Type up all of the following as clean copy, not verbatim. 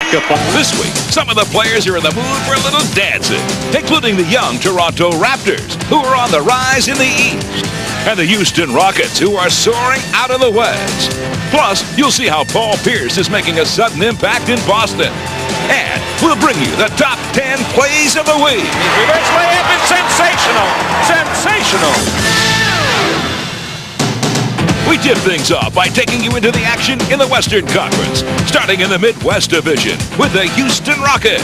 This week, some of the players are in the mood for a little dancing, including the young Toronto Raptors, who are on the rise in the East, and the Houston Rockets, who are soaring out of the West. Plus, you'll see how Paul Pierce is making a sudden impact in Boston. And we'll bring you the top 10 plays of the week. Reverse layup is sensational! Sensational! We tip things off by taking you into the action in the Western Conference, starting in the Midwest Division with the Houston Rockets.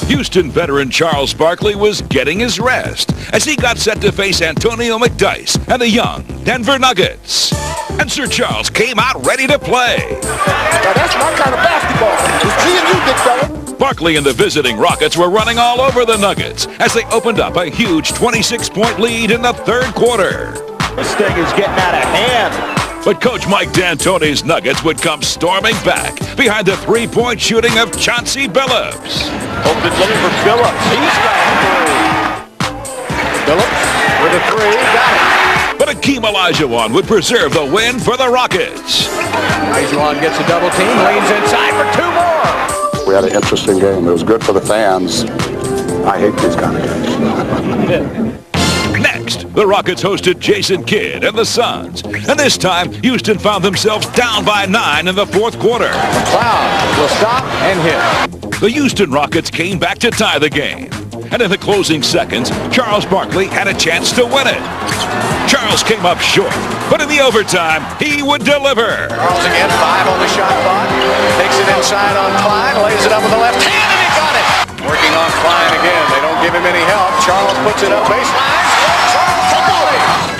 Houston veteran Charles Barkley was getting his rest as he got set to face Antonio McDyess and the young Denver Nuggets. And Sir Charles came out ready to play. Now that's my kind of basketball. It's me and you, big fella. Barkley and the visiting Rockets were running all over the Nuggets as they opened up a huge 26-point lead in the third quarter. This thing is getting out of hand. But Coach Mike D'Antoni's Nuggets would come storming back behind the three-point shooting of Chauncey Billups. Open looking for Billups. He's got three. Billups with a three. Got it. But Akeem Olajuwon would preserve the win for the Rockets. Olajuwon gets a double team, leans inside for two more. We had an interesting game. It was good for the fans. I hate these kind of games. Next, the Rockets hosted Jason Kidd and the Suns. And this time, Houston found themselves down by 9 in the fourth quarter. McLeod will stop and hit. The Houston Rockets came back to tie the game. And in the closing seconds, Charles Barkley had a chance to win it. Charles came up short, but in the overtime, he would deliver. Charles again, 5 on the shot clock. Takes it inside on Klein, lays it up with the left hand, and he got it. Working on Klein again. They don't give him any help. Charles puts it up baseline.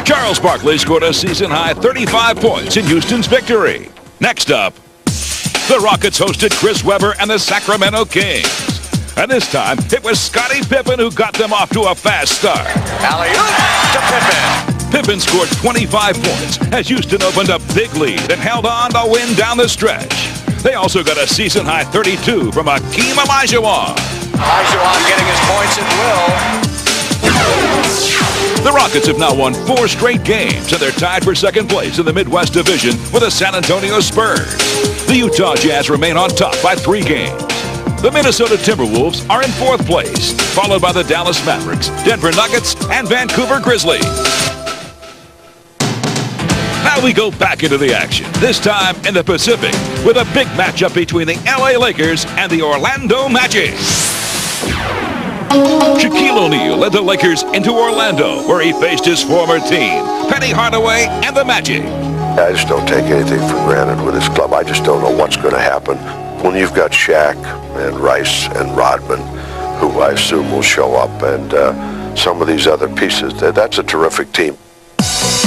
Charles Barkley scored a season-high 35 points in Houston's victory. Next up, the Rockets hosted Chris Webber and the Sacramento Kings. And this time, it was Scottie Pippen who got them off to a fast start. Alley-oop to Pippen. Pippen scored 25 points as Houston opened a big lead and held on to win down the stretch. They also got a season-high 32 from Akeem Olajuwon. Olajuwon getting his points at will. The Rockets have now won 4 straight games, and they're tied for second place in the Midwest Division with the San Antonio Spurs. The Utah Jazz remain on top by 3 games. The Minnesota Timberwolves are in 4th place, followed by the Dallas Mavericks, Denver Nuggets, and Vancouver Grizzlies. Now we go back into the action, this time in the Pacific, with a big matchup between the LA Lakers and the Orlando Magic. Shaquille O'Neal led the Lakers into Orlando, where he faced his former team, Penny Hardaway and the Magic. I just don't take anything for granted with this club. I just don't know what's going to happen when you've got Shaq and Rice and Rodman, who I assume will show up, and some of these other pieces. That's a terrific team.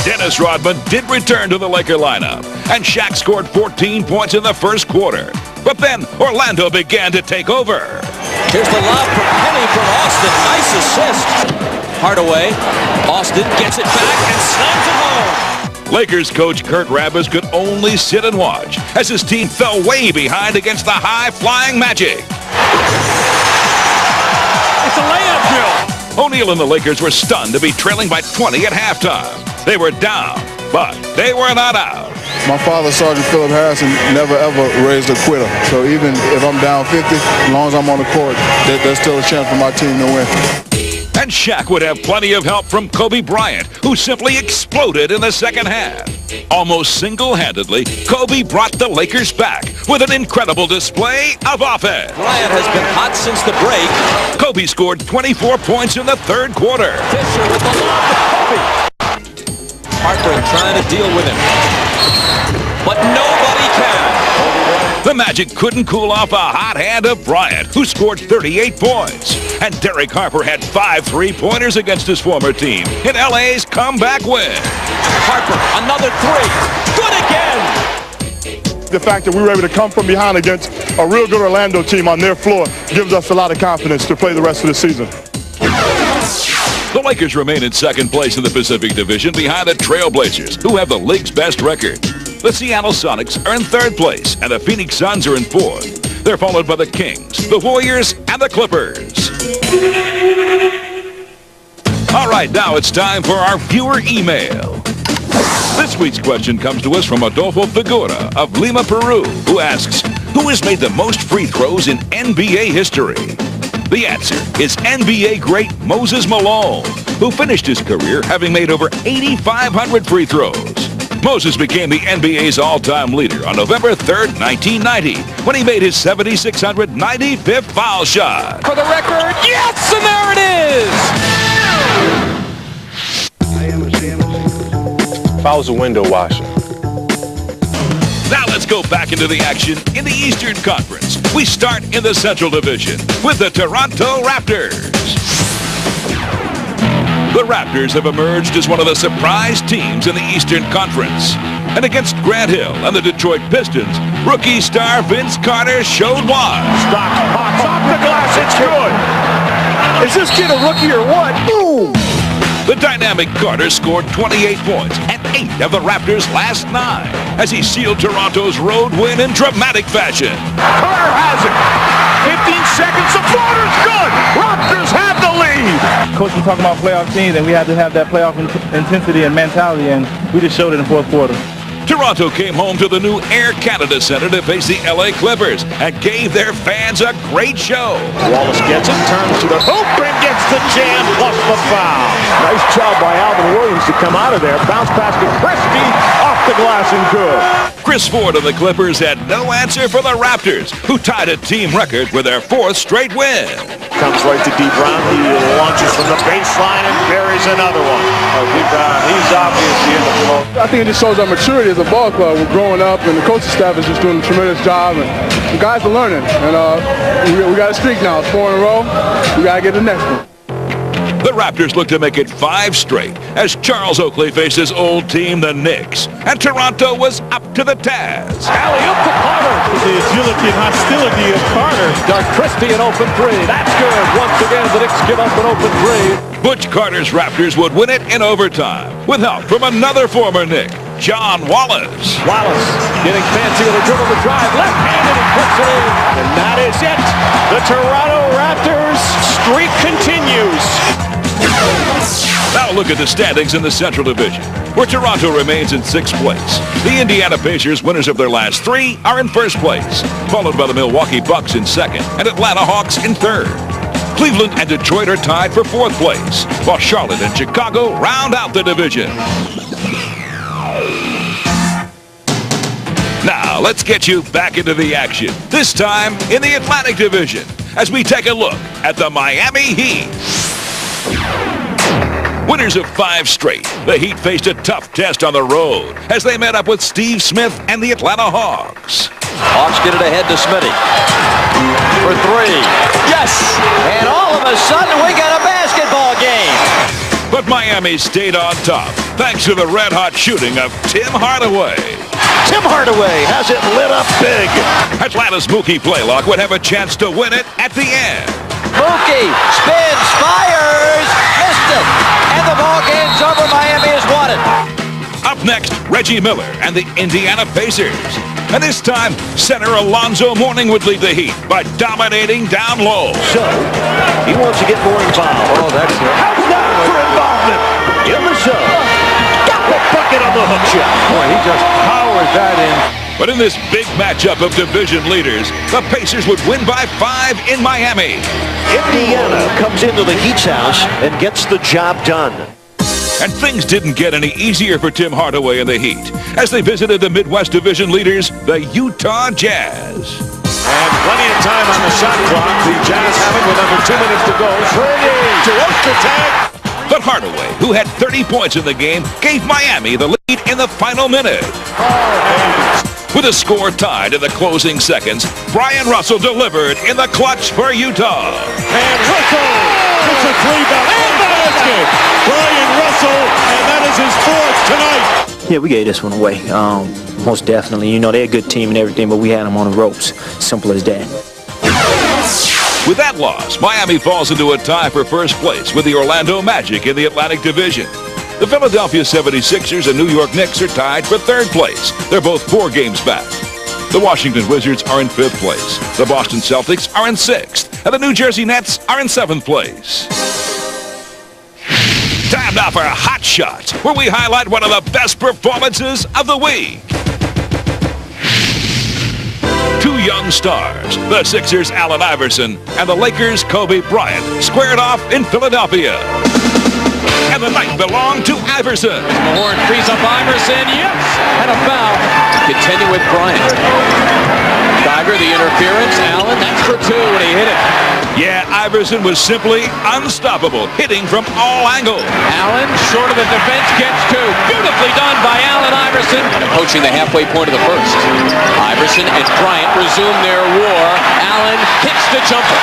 Dennis Rodman did return to the Laker lineup, and Shaq scored 14 points in the first quarter. But then Orlando began to take over. Here's the lob from Penny from Austin. Nice assist. Hardaway. Austin gets it back and slams it home. Lakers coach Kurt Rambis could only sit and watch as his team fell way behind against the high-flying Magic. It's a layup drill. O'Neal and the Lakers were stunned to be trailing by 20 at halftime. They were down, but they were not out. My father, Sergeant Philip Harrison, never ever raised a quitter. So even if I'm down 50, as long as I'm on the court, there's still a chance for my team to win. And Shaq would have plenty of help from Kobe Bryant, who simply exploded in the second half. Almost single-handedly, Kobe brought the Lakers back with an incredible display of offense. Bryant has been hot since the break. Kobe scored 24 points in the third quarter. Fisher with the lob to Kobe. Harper trying to deal with him, but nobody can. The Magic couldn't cool off a hot hand of Bryant, who scored 38 points. And Derek Harper had 5 3-pointers against his former team in LA's comeback win. Harper, another 3. Good again. The fact that we were able to come from behind against a real good Orlando team on their floor gives us a lot of confidence to play the rest of the season. The Lakers remain in second place in the Pacific Division behind the Trailblazers, who have the league's best record. The Seattle Sonics are in third place, and the Phoenix Suns are in fourth. They're followed by the Kings, the Warriors, and the Clippers. All right, now it's time for our viewer email. This week's question comes to us from Adolfo Figura of Lima, Peru, who asks, who has made the most free throws in NBA history? The answer is NBA great Moses Malone, who finished his career having made over 8,500 free throws. Moses became the NBA's all-time leader on November 3rd, 1990, when he made his 7,695th foul shot. For the record, yes, and there it is! If I was a window washer. Now let's go back into the action in the Eastern Conference. We start in the Central Division with the Toronto Raptors. The Raptors have emerged as one of the surprise teams in the Eastern Conference. And against Grant Hill and the Detroit Pistons, rookie star Vince Carter showed why. Stocks, pops, off the glass, it's good. Is this kid a rookie or what? Boom! The dynamic Carter scored 28 points and 8 of the Raptors' last 9 as he sealed Toronto's road win in dramatic fashion. Carter has it. 15 seconds, the floater's good. Raptors have the lead. Coach was talking about playoff teams, and we had to have that playoff intensity and mentality, and we just showed it in the fourth quarter. Toronto came home to the new Air Canada Center to face the LA Clippers and gave their fans a great show. Wallace gets it, turns to the hoop, and gets the jam plus the foul. Nice job by Alvin Williams to come out of there. Bounce pass to Christie, off the glass and good. Chris Ford of the Clippers had no answer for the Raptors, who tied a team record with their 4th straight win. Comes right to D. Brown. He launches from the baseline and buries another one. D. Brown, he's obviously in the flow. I think it just shows our maturity as a ball club. We're growing up, and the coaching staff is just doing a tremendous job, and the guys are learning. And we got a streak now. It's 4 in a row. We got to get the next one. The Raptors look to make it 5 straight as Charles Oakley faced his old team, the Knicks. And Toronto was up to the task. Alley-oop to Carter. The agility and hostility of Carter. Doug Christie an open 3. That's good. Once again, the Knicks give up an open 3. Butch Carter's Raptors would win it in overtime with help from another former Knick, John Wallace. Wallace getting fancy with a dribble to drive. Left-handed, he puts it in. And that is it. The Toronto Raptors streak continues. Now look at the standings in the Central Division, where Toronto remains in 6th place. The Indiana Pacers, winners of their last 3, are in 1st place, followed by the Milwaukee Bucks in 2nd and Atlanta Hawks in 3rd. Cleveland and Detroit are tied for 4th place, while Charlotte and Chicago round out the division. Now, let's get you back into the action, this time in the Atlantic Division, as we take a look at the Miami Heat. Winners of 5 straight, the Heat faced a tough test on the road as they met up with Steve Smith and the Atlanta Hawks. Hawks get it ahead to Smitty. For 3. Yes! And all of a sudden, we got a basketball game. But Miami stayed on top, thanks to the red-hot shooting of Tim Hardaway. Tim Hardaway has it lit up big. Atlanta's Mookie Blaylock would have a chance to win it at the end. Mookie spins, fires, missed it. And the ball game's over. Miami has won it. Up next, Reggie Miller and the Indiana Pacers. And this time, center Alonzo Mourning would lead the Heat by dominating down low. So, he wants to get more involved. Oh, that's it. How's that for involvement? In the zone. Got the bucket on the hook shot. Boy, he just powered that in. But in this big matchup of division leaders, the Pacers would win by 5 in Miami. Indiana comes into the Heat's house and gets the job done. And things didn't get any easier for Tim Hardaway and the Heat as they visited the Midwest Division leaders, the Utah Jazz. And plenty of time on the shot clock. The Jazz have it with under 2 minutes to go. Brady to the tag. But Hardaway, who had 30 points in the game, gave Miami the lead in the final minute. With a score tied in the closing seconds, Brian Russell delivered in the clutch for Utah. And Russell puts a 3-ball in the basket. Brian Russell, and that is his 4th tonight. Yeah, we gave this one away. Most definitely. You know, they're a good team and everything, but we had them on the ropes. Simple as that. With that loss, Miami falls into a tie for 1st place with the Orlando Magic in the Atlantic Division. The Philadelphia 76ers and New York Knicks are tied for 3rd place. They're both 4 games back. The Washington Wizards are in 5th place. The Boston Celtics are in 6th. And the New Jersey Nets are in 7th place. Time now now for Hot Shots, where we highlight one of the best performances of the week. Two young stars, the Sixers' Allen Iverson and the Lakers' Kobe Bryant, squared off in Philadelphia. And the night belonged to Iverson. Mahorn frees up Iverson, yes! And a foul. Continue with Bryant. Tiger, the interference. Allen, that's for two, and he hit it. Yeah, Iverson was simply unstoppable, hitting from all angles. Allen, short of the defense, gets two. Beautifully done by Allen Iverson. Approaching the halfway point of the first. Iverson and Bryant resume their war. Allen hits the jumper.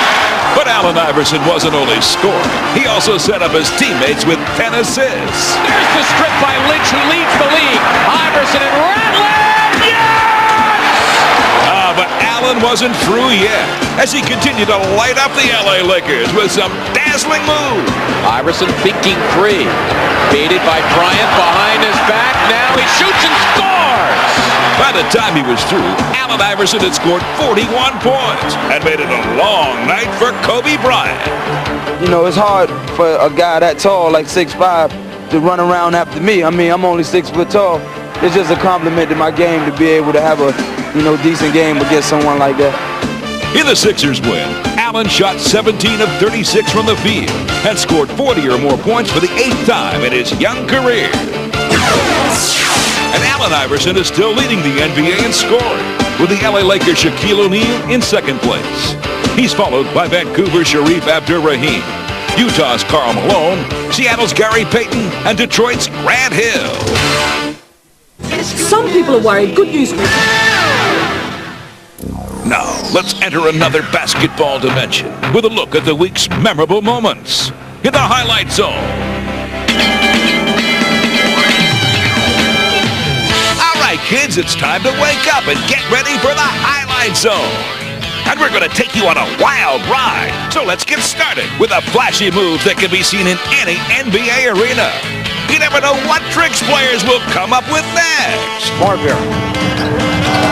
But Allen Iverson wasn't only scoring. He also set up his teammates with 10 assists. There's the strip by Lynch, who leads the league. Iverson and Rattler, yes! But Allen wasn't through yet, as he continued to light up the LA Lakers with some dazzling moves. Iverson thinking three. Baited by Bryant behind his back. Now he shoots and scores! By the time he was through, Allen Iverson had scored 41 points and made it a long night for Kobe Bryant. You know, it's hard for a guy that tall, like 6'5", to run around after me. I mean, I'm only 6 foot tall. It's just a compliment to my game to be able to have a, decent game against someone like that. In the Sixers win, Allen shot 17 of 36 from the field and scored 40 or more points for the 8th time in his young career. And Allen Iverson is still leading the NBA in scoring, with the LA Lakers' Shaquille O'Neal in second place. He's followed by Vancouver's Sharif Abdur-Rahim, Utah's Karl Malone, Seattle's Gary Payton, and Detroit's Grant Hill. Some people are worried. Good news. Now, let's enter another basketball dimension with a look at the week's memorable moments in the Highlight Zone. All right, kids, it's time to wake up and get ready for the Highlight Zone. And we're going to take you on a wild ride. So let's get started with the flashy moves that can be seen in any NBA arena. You never know what tricks players will come up with next. Marbury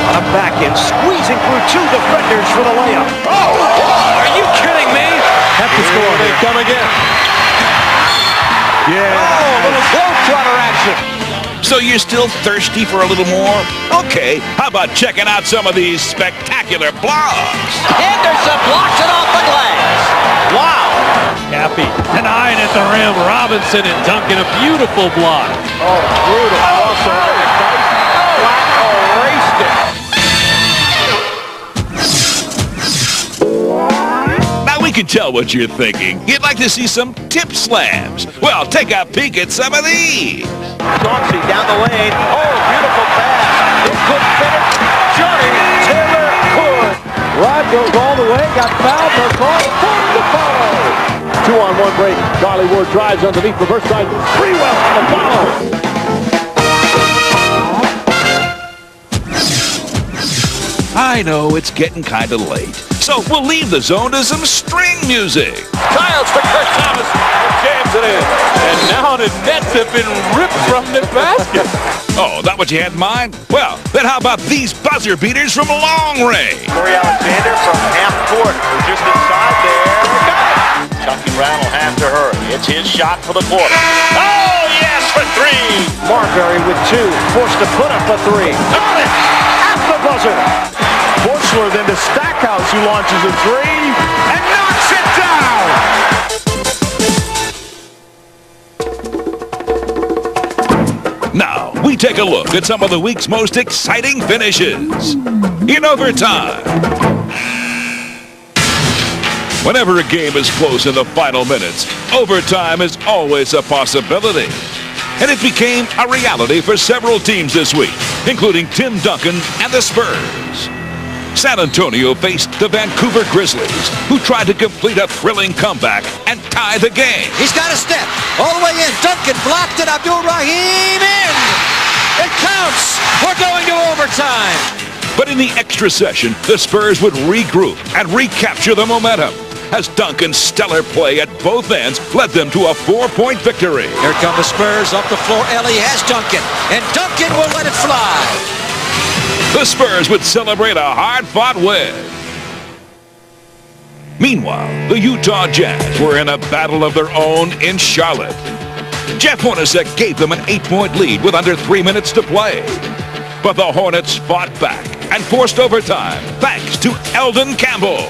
on a back end, squeezing through two defenders for the layup. Oh, are you kidding me? Have to score. They come again. Yeah. Oh, a little globetrotter action. So you're still thirsty for a little more? Okay, how about checking out some of these spectacular blocks? Henderson blocks it off the glass. Wow. Cappy denying at the rim. Robinson and Duncan, a beautiful block. Oh, brutal. Erased it. Now we can tell what you're thinking. You'd like to see some tip slams. Well, take a peek at some of these. Chauncey down the lane. Oh, beautiful pass. It couldn't finish. Johnny Taylor could. Rod goes all the way. Got fouled. No call. The follow. 2-on-1 break. Charlie Ward drives underneath reverse side. Free well on the follow. I know it's getting kind of late, so we'll leave the zone to some string music. Childs to Chris Thomas. Jams it in. And now the nets have been ripped from the basket. Oh, that what you had in mind? Well, then how about these buzzer beaters from long range? Corey Alexander from half court. Just inside there. Got it. Chuck and Rattle have to hurry. It's his shot for the quarter. Oh, yes, for three. Marbury with two. Forced to put up a three. Got it. At the buzzer. Borchler then to Stackhouse, who launches a three and knocks it down. Now, we take a look at some of the week's most exciting finishes in overtime. Whenever a game is close in the final minutes, overtime is always a possibility. And it became a reality for several teams this week, including Tim Duncan and the Spurs. San Antonio faced the Vancouver Grizzlies, who tried to complete a thrilling comeback and tie the game. He's got a step all the way in. Duncan blocked it. Abdur-Rahim in. It counts. We're going to overtime. But in the extra session, the Spurs would regroup and recapture the momentum, as Duncan's stellar play at both ends led them to a 4-point victory. Here come the Spurs up the floor. Ellie has Duncan, and Duncan will let it fly. The Spurs would celebrate a hard-fought win. Meanwhile, the Utah Jazz were in a battle of their own in Charlotte. Jeff Hornacek gave them an 8-point lead with under 3 minutes to play. But the Hornets fought back and forced overtime thanks to Eldon Campbell.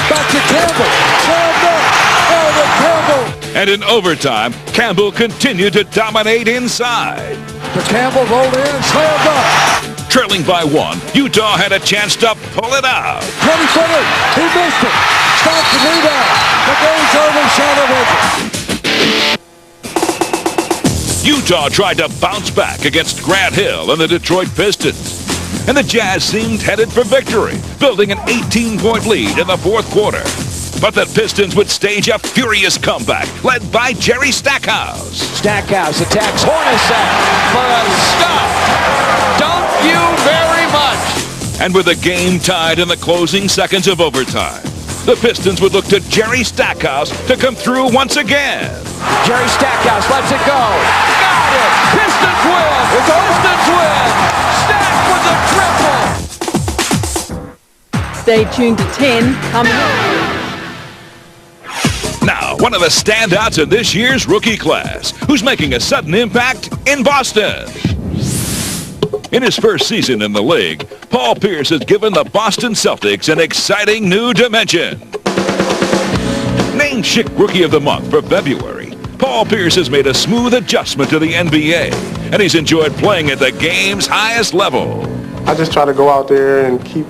Back to Campbell. Slammed up. Eldon Campbell. And in overtime, Campbell continued to dominate inside. The Campbell rolled in and slammed up. Trailing by 1, Utah had a chance to pull it out. 20-footer. He missed it. Stops the rebound. The game's over. Shot over. Utah tried to bounce back against Grant Hill and the Detroit Pistons. And the Jazz seemed headed for victory, building an 18-point lead in the fourth quarter. But the Pistons would stage a furious comeback, led by Jerry Stackhouse. Stackhouse attacks Hornacek for a stop. Don't you very much. And with the game tied in the closing seconds of overtime, the Pistons would look to Jerry Stackhouse to come through once again. Jerry Stackhouse lets it go. Got it. Pistons win. Pistons win. Stack with a triple. Stay tuned to 10 coming up. Now, one of the standouts in this year's rookie class, who's making a sudden impact in Boston. In his first season in the league, Paul Pierce has given the Boston Celtics an exciting new dimension. Named Schick Rookie of the Month for February, Paul Pierce has made a smooth adjustment to the NBA, and he's enjoyed playing at the game's highest level. I just try to go out there and keep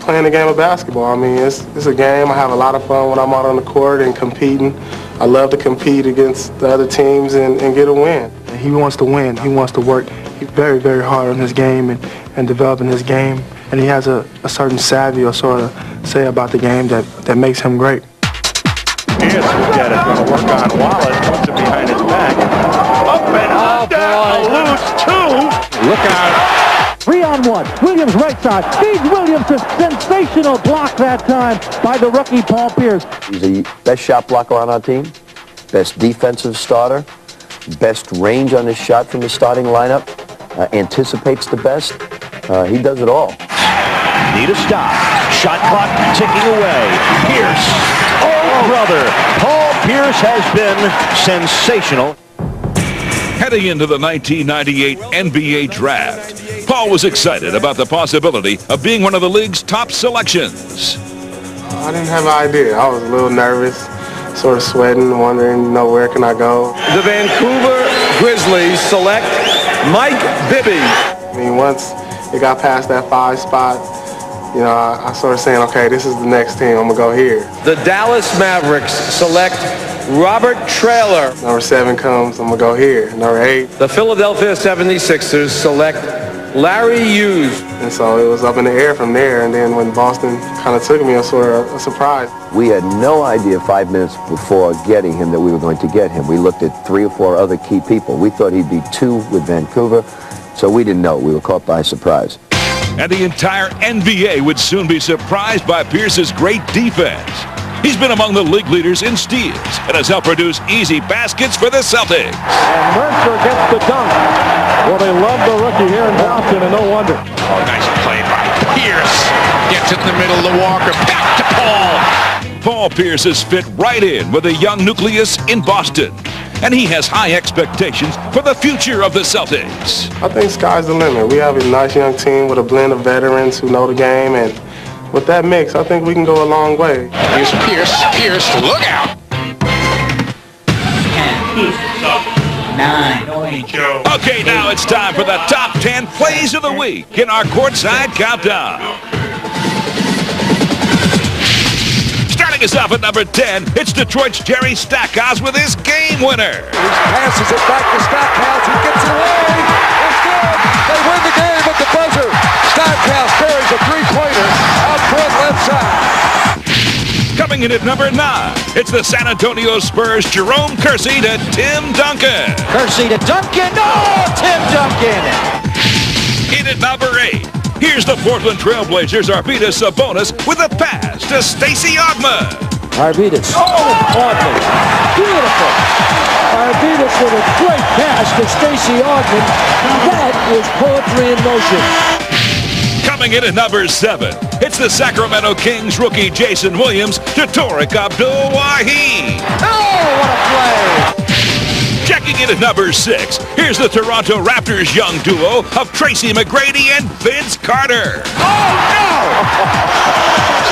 playing the game of basketball. I mean, it's a game. I have a lot of fun when I'm out on the court and competing. I love to compete against the other teams and get a win. He wants to win. He wants to work very, very hard on his game and developing his game. And he has a certain savvy or sort of say about the game that makes him great. Pierce will get it. Going to work on Wallace. Puts it behind his back. Up and under. Loose two. Look out. 3-on-1. Williams right side. Feeds Williams. A sensational block that time by the rookie Paul Pierce. He's the best shot blocker on our team. Best defensive starter. Best range on his shot from the starting lineup. Anticipates the best. He does it all. Need a stop. Shot clock ticking away. Pierce. Oh, brother. Paul Pierce has been sensational. Heading into the 1998 NBA Draft, Paul was excited about the possibility of being one of the league's top selections. I didn't have an idea. I was a little nervous, sort of sweating, wondering, where can I go? The Vancouver Grizzlies select Mike Bibby. I mean, once it got past that 5 spot, I started saying, okay, this is the next team. I'm going to go here. The Dallas Mavericks select Robert Traylor. Number 7 comes, I'm going to go here. Number 8. The Philadelphia 76ers select Larry Hughes. And so it was up in the air from there. And then when Boston kind of took me, it was sort of a surprise. We had no idea 5 minutes before getting him that we were going to get him. We looked at 3 or 4 other key people. We thought he'd be 2 with Vancouver, so we didn't know. We were caught by surprise. And the entire NBA would soon be surprised by Pierce's great defense. He's been among the league leaders in steals and has helped produce easy baskets for the Celtics. And Mercer gets the dunk. Well, they love the rookie here in Boston, and no wonder. Oh, nice play by Pierce. Gets it in the middle to Walker. Back to Paul. Paul Pierce has fit right in with the young nucleus in Boston. And he has high expectations for the future of the Celtics. I think sky's the limit. We have a nice young team with a blend of veterans who know the game, and with that mix, I think we can go a long way. Here's Pierce. Pierce, look out. 10, 9. Okay, now it's time for the top 10 plays of the week in our courtside countdown. Starting us off at number 10, it's Detroit's Jerry Stackhouse with his game winner. He passes it back to Stackhouse. He gets it away. It's good. They win the game at the buzzer. Stackhouse carries a three-pointer out front left side. Coming in at number 9, it's the San Antonio Spurs' Jerome Kersey to Tim Duncan. Kersey to Duncan. Oh, Tim Duncan. In at number 8, here's the Portland Trailblazers' Arvydas Sabonis with a pass to Stacey Augmon. Arvydas. Oh, Augmon. Beautiful. Arvydas with a great pass to Stacey Augmon. That is poetry in motion. Coming in at number 7, it's the Sacramento Kings rookie Jason Williams to Tariq Abdul-Wahid. Oh, what a play. Checking Checking in at number 6, here's the Toronto Raptors young duo of Tracy McGrady and Vince Carter. Oh, no!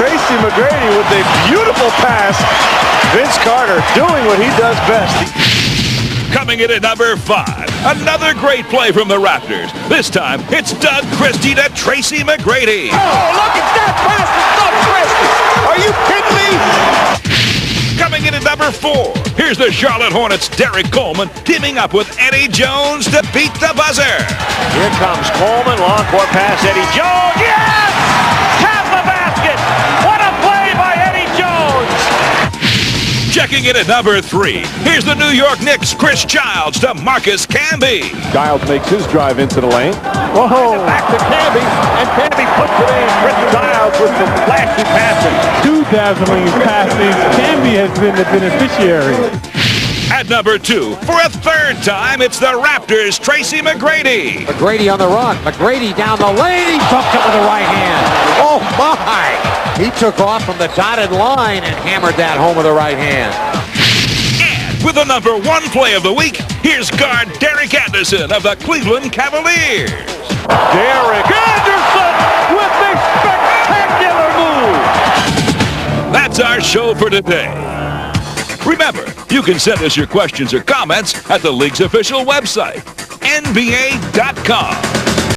Tracy McGrady with a beautiful pass. Vince Carter doing what he does best. Coming in at number 5, another great play from the Raptors. This time, it's Doug Christie to Tracy McGrady. Oh, look at that pass to Doug Christie. Are you kidding me? Coming in at number 4, here's the Charlotte Hornets' Derek Coleman teaming up with Eddie Jones to beat the buzzer. Here comes Coleman, long court pass, Eddie Jones. Yes! Tap the basket. What a play by Eddie Jones. Checking in at number 3, here's the New York Knicks' Chris Childs to Marcus Camby. Childs makes his drive into the lane. Whoa! Back to Camby, and Camby puts it in. Chris Childs with some flashy passing. Two dazzling passes. Camby has been the beneficiary. At number 2, for a third time, it's the Raptors' Tracy McGrady. McGrady on the run. McGrady down the lane. He bumped it with the right hand. Oh, my! He took off from the dotted line and hammered that home with the right hand. And with the number 1 play of the week, here's guard Derek Anderson of the Cleveland Cavaliers. Derek Anderson with a spectacular move. That's our show for today. Remember, you can send us your questions or comments at the league's official website, NBA.com.